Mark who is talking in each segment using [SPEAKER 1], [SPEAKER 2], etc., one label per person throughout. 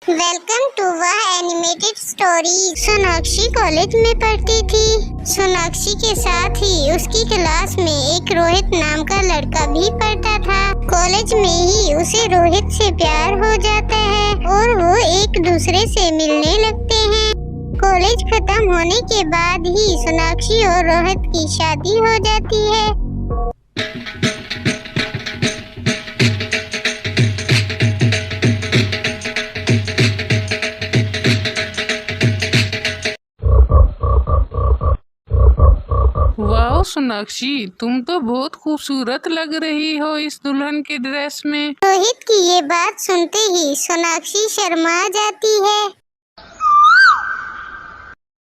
[SPEAKER 1] Welcome to वह animated story. Sonakshi college में पढ़ती थी। सोनाक्षी के साथ ही उसकी क्लास में एक रोहित नाम का लड़का भी पढ़ता था। कॉलेज में ही उसे रोहित से प्यार हो जाता है और वो एक दूसरे से मिलने लगते हैं। कॉलेज खत्म होने के बाद ही सोनाक्षी और रोहित की शादी हो जाती है।
[SPEAKER 2] वाह सोनाक्षी, तुम तो बहुत खूबसूरत लग रही हो इस दुल्हन के ड्रेस में।
[SPEAKER 1] रोहित की ये बात सुनते ही सोनाक्षी शर्मा जाती है।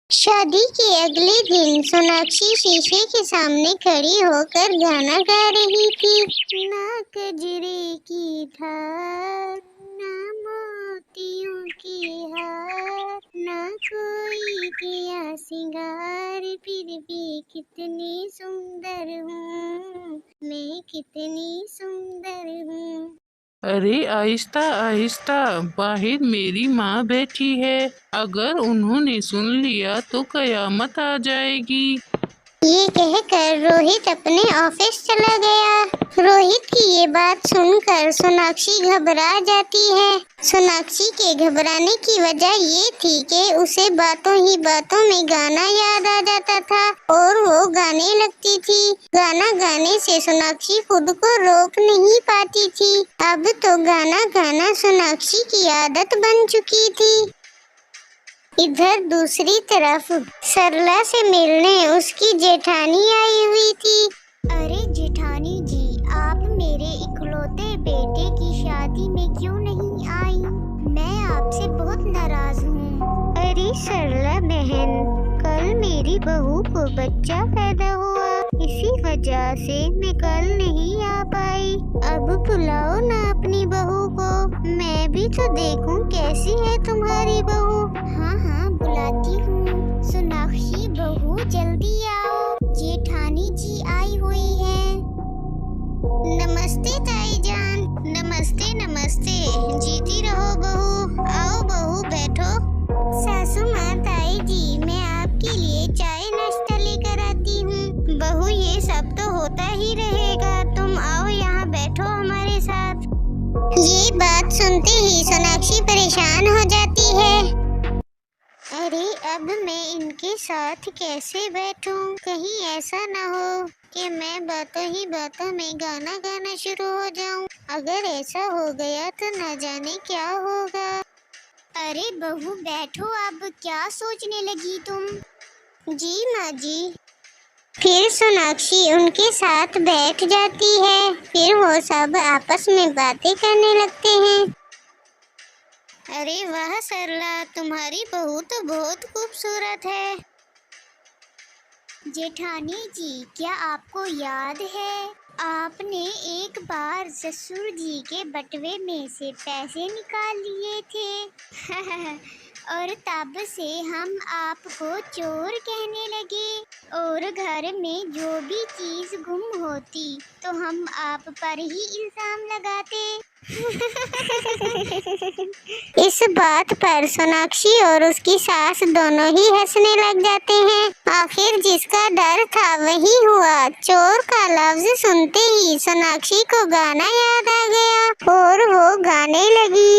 [SPEAKER 1] शादी के अगले दिन सोनाक्षी शीशे के सामने खड़ी होकर गाना गा रही थी। ना कजरे की धार, ना मोतियों की हार, ना कोई किया सिंगार, फिर भी कितनी सुंदर हूँ मैं, कितनी सुंदर हूँ।
[SPEAKER 2] अरे आहिस्ता आहिस्ता, बाहर मेरी माँ बैठी है, अगर उन्होंने सुन लिया तो कयामत आ जाएगी।
[SPEAKER 1] ये कहकर रोहित अपने ऑफिस चला गया। रोहित की ये बात सुनकर सोनाक्षी घबरा जाती है। सोनाक्षी के घबराने की वजह ये थी कि उसे बातों ही बातों में गाना याद आ जाता था और वो गाने लगती थी। गाना गाने से सोनाक्षी खुद को रोक नहीं पाती थी। अब तो गाना गाना सोनाक्षी की आदत बन चुकी थी। इधर दूसरी तरफ सरला से मिलने उसकी जेठानी आई हुई थी। अरे जेठानी जी, आप मेरे इकलौते बेटे की शादी में क्यों नहीं आई? मैं आपसे बहुत नाराज हूँ। अरे सरला बहन, कल मेरी बहू को बच्चा पैदा हुआ, इसी वजह से मैं कल नहीं आ पाई। अब बुलाओ ना अपनी बहू को, मैं भी तो देखूं कैसी है तुम्हारी बहू। हाँ हाँ बुलाती हूँ। सोनाक्षी बहू जल्दी आओ, जेठानी जी आई हुई है। नमस्ते ताई जान। नमस्ते नमस्ते, जीती रहो बहू। आओ बहू बैठो। सासू माँ, ताई जी, मैं आपके लिए चाय नाश्ता लेकर आती हूँ। बहू ये सब तो होता ही रहेगा, तुम आओ यहाँ बैठो हमारे साथ। ये बात सुनते ही सोनाक्षी परेशान हो जाती है। अरे अब मैं इनके साथ कैसे बैठूं? कहीं ऐसा ना हो कि मैं बातों ही बातों में गाना गाना शुरू हो जाऊं। अगर ऐसा हो गया तो न जाने क्या होगा। अरे बहू बैठो, अब क्या सोचने लगी तुम? जी माँ जी। फिर सोनाक्षी उनके साथ बैठ जाती है। फिर वो सब आपस में बातें करने लगते हैं। अरे वाह सरला, तुम्हारी बहू तो बहुत खूबसूरत है। जेठानी जी, क्या आपको याद है आपने एक बार ससुर जी के बटुए में से पैसे निकाल लिए थे और तब से हम आपको चोर कहने लगे और घर में जो भी चीज गुम होती तो हम आप पर ही इल्जाम लगाते। इस बात पर सोनाक्षी और उसकी सास दोनों ही हंसने लग जाते हैं। आखिर जिसका डर था वही हुआ। चोर का लफ्ज सुनते ही सोनाक्षी को गाना याद आ गया और वो गाने लगी।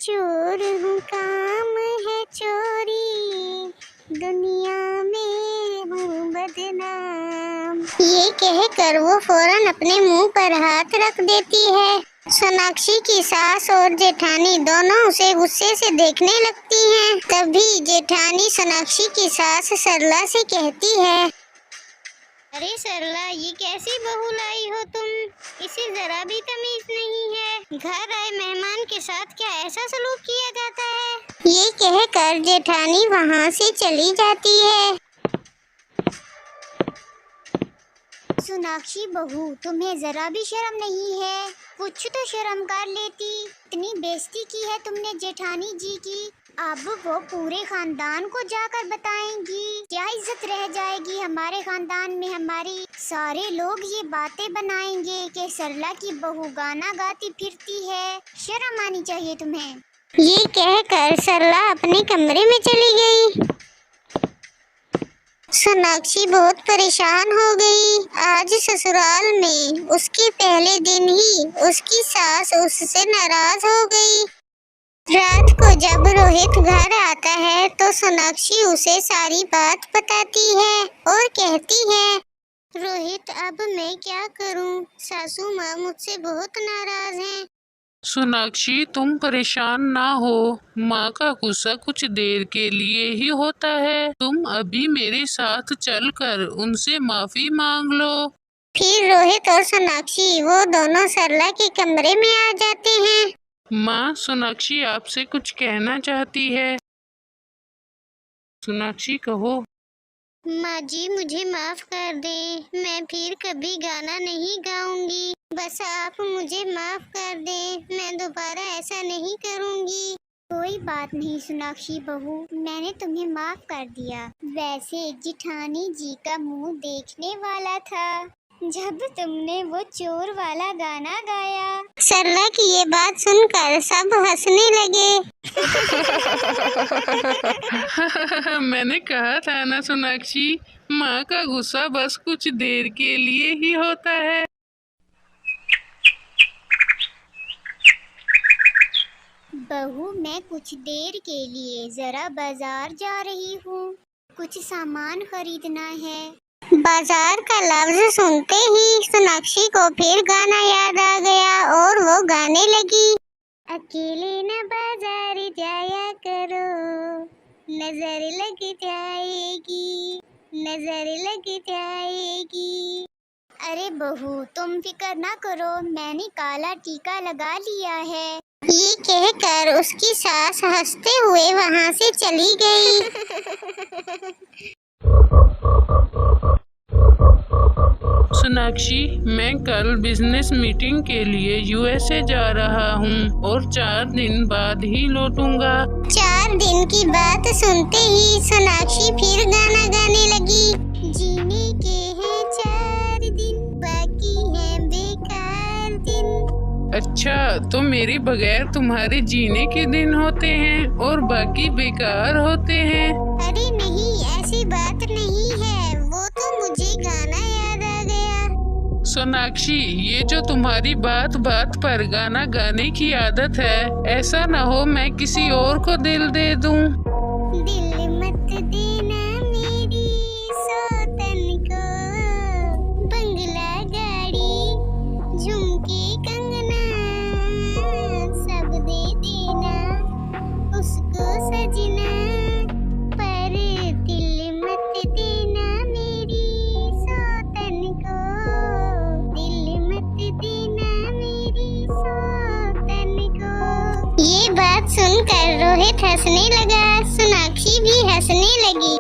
[SPEAKER 1] चोर हूँ, काम है चोरी, दुनिया में हूँ बदनाम। ये कहकर वो फौरन अपने मुंह पर हाथ रख देती है। सोनाक्षी की सास और जेठानी दोनों उसे गुस्से से देखने लगती हैं। तभी जेठानी सोनाक्षी की सास सरला से कहती है, अरे सरला, ये कैसी बहू लाई हो तुम? इसे जरा भी तमीज नहीं है। घर आए मेहमान के साथ क्या ऐसा सलूक किया जाता है? ये कहकर जेठानी वहाँ से चली जाती है। सोनाक्षी बहू, तुम्हें जरा भी शर्म नहीं है? कुछ तो शर्म कर लेती। इतनी बेइज्जती की है तुमने जेठानी जी की, अब वो पूरे खानदान को जाकर बताएंगी। क्या इज्जत रह जाएगी हमारे खानदान में हमारी। सारे लोग ये बातें बनाएंगे कि सरला की बहू गाना गाती फिरती है। शर्म आनी चाहिए तुम्हें। ये कहकर सरला अपने कमरे में चली गई। सोनाक्षी बहुत परेशान हो गई। आज ससुराल में उसके पहले दिन ही उसकी सास उससे नाराज हो गई। रात को जब रोहित घर आता है तो सोनाक्षी उसे सारी बात बताती है और कहती है, रोहित अब मैं क्या करूं? सासू माँ मुझसे बहुत नाराज हैं।
[SPEAKER 2] सोनाक्षी तुम परेशान ना हो, माँ का गुस्सा कुछ देर के लिए ही होता है। तुम अभी मेरे साथ चलकर उनसे माफी मांग लो।
[SPEAKER 1] फिर रोहित और सोनाक्षी वो दोनों सरला के कमरे में आ जाते हैं।
[SPEAKER 2] माँ, सोनाक्षी आपसे कुछ कहना चाहती है। सोनाक्षी कहो।
[SPEAKER 1] माँ जी मुझे माफ कर दे, मैं फिर कभी गाना नहीं गाऊंगी। बस आप मुझे माफ कर दे, मैं दोबारा ऐसा नहीं करूंगी। कोई बात नहीं सोनाक्षी बहू, मैंने तुम्हें माफ कर दिया। वैसे जिठानी जी का मुंह देखने वाला था जब तुमने वो चोर वाला गाना गाया। सरला की ये बात सुनकर सब हंसने लगे।
[SPEAKER 2] मैंने कहा था ना सोनाक्षी, माँ का गुस्सा बस कुछ देर के लिए ही होता है।
[SPEAKER 1] बहू मैं कुछ देर के लिए जरा बाजार जा रही हूँ, कुछ सामान खरीदना है। बाजार का लफ्ज सुनते ही सोनाक्षी को फिर गाना याद आ गया और वो गाने लगी। अकेले न बाजार जाया करो, नजर लग जाएगी, नजर लग जाएगी। अरे बहू तुम फिक्र ना करो, मैंने काला टीका लगा लिया है। ये कहकर उसकी सास हंसते हुए वहाँ से चली गई।
[SPEAKER 2] सोनाक्षी, मैं कल बिजनेस मीटिंग के लिए यूएसए जा रहा हूँ और 4 दिन बाद ही लौटूंगा।
[SPEAKER 1] 4 दिन की बात सुनते ही सोनाक्षी फिर गाना गाने लगी। जीने के हैं 4 दिन, बाकी हैं बेकार दिन।
[SPEAKER 2] अच्छा, तो मेरे बगैर तुम्हारे जीने के दिन होते हैं और बाकी बेकार होते हैं?
[SPEAKER 1] अरे नहीं, ऐसी बात नहीं है, वो तो मुझे गाना याद आ गया।
[SPEAKER 2] सोनाक्षी, ये जो तुम्हारी बात बात पर गाना गाने की आदत है, ऐसा ना हो मैं किसी और को दिल दे दूं।
[SPEAKER 1] दिल मत देना मेरी सौतन को, बंगला गाड़ी झुमके कंगना सब दे देना उसको सजना, पर दिल मत देना मेरी सौतन को, दिल मत देना मेरी सौतन को। ये बात सुनकर रोहित हंसने लगा, सोनाक्षी भी हंसने लगी।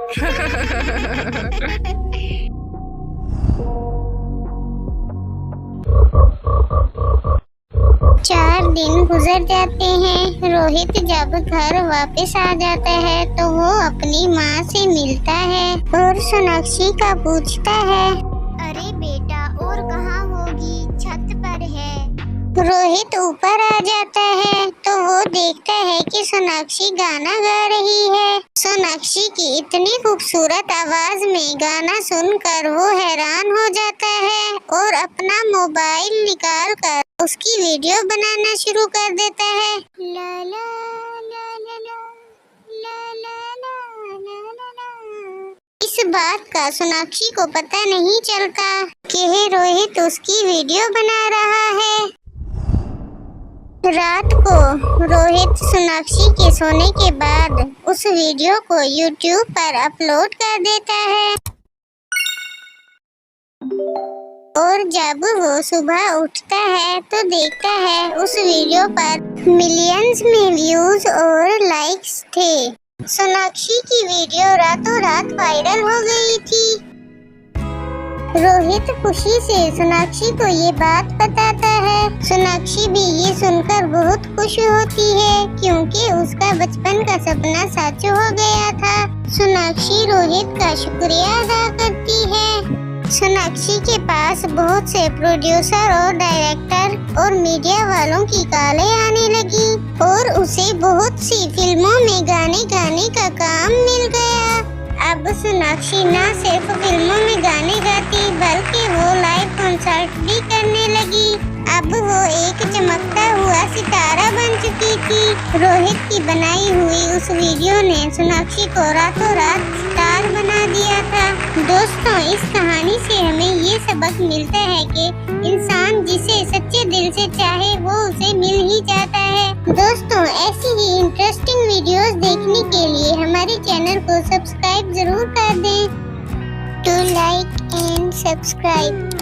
[SPEAKER 1] 4 दिन गुजर जाते हैं। रोहित जब घर वापस आ जाता है तो वो अपनी माँ से मिलता है और सोनाक्षी का पूछता है, अरे बेटा और कहाँ होगी? छत पर है। रोहित ऊपर आ जाता है तो वो देखता है कि सोनाक्षी गाना गा रही है। सोनाक्षी की इतनी खूबसूरत आवाज में गाना सुनकर वो हैरान हो जाता है और अपना मोबाइल निकाल कर उसकी वीडियो बनाना शुरू कर देता है। ला ला ला ला ला ला ला ला ला ला। इस बात का सोनाक्षी को पता नहीं चलता कि रोहित उसकी वीडियो बना रहा है। रात को रोहित सोनाक्षी के सोने के बाद उस वीडियो को YouTube पर अपलोड कर देता है और जब वो सुबह उठता है तो देखता है उस वीडियो पर मिलियंस में व्यूज और लाइक्स थे। सोनाक्षी की वीडियो रातों रात वायरल हो गई थी। रोहित खुशी से सोनाक्षी को ये बात बताता है। सोनाक्षी भी ये सुनकर बहुत खुश होती है क्योंकि उसका बचपन का सपना सच हो गया था। सोनाक्षी रोहित का शुक्रिया अदा करती है। सोनाक्षी के पास बहुत से प्रोड्यूसर और डायरेक्टर और मीडिया वालों की कॉलें आने लगी और उसे बहुत सी फिल्मों में गाने गाने का काम मिल गया। अब सोनाक्षी न सिर्फ फिल्मों में गाने गाती बल्कि वो लाइव कॉन्सर्ट भी करने लगी। अब वो एक चमकता हुआ सितारा बन चुकी थी। रोहित की बनाई हुई उस वीडियो ने सोनाक्षी को रातों रात स्टार बना दिया था। दोस्तों, इस कहानी से हमें ये सबक मिलता है कि इंसान जिसे सच्चे दिल से चाहे वो उसे मिल ही जाता है। दोस्तों, ऐसी ही इंटरेस्टिंग वीडियोस देखने के लिए हमारे चैनल को सब्सक्राइब जरूर कर दें। To like and subscribe.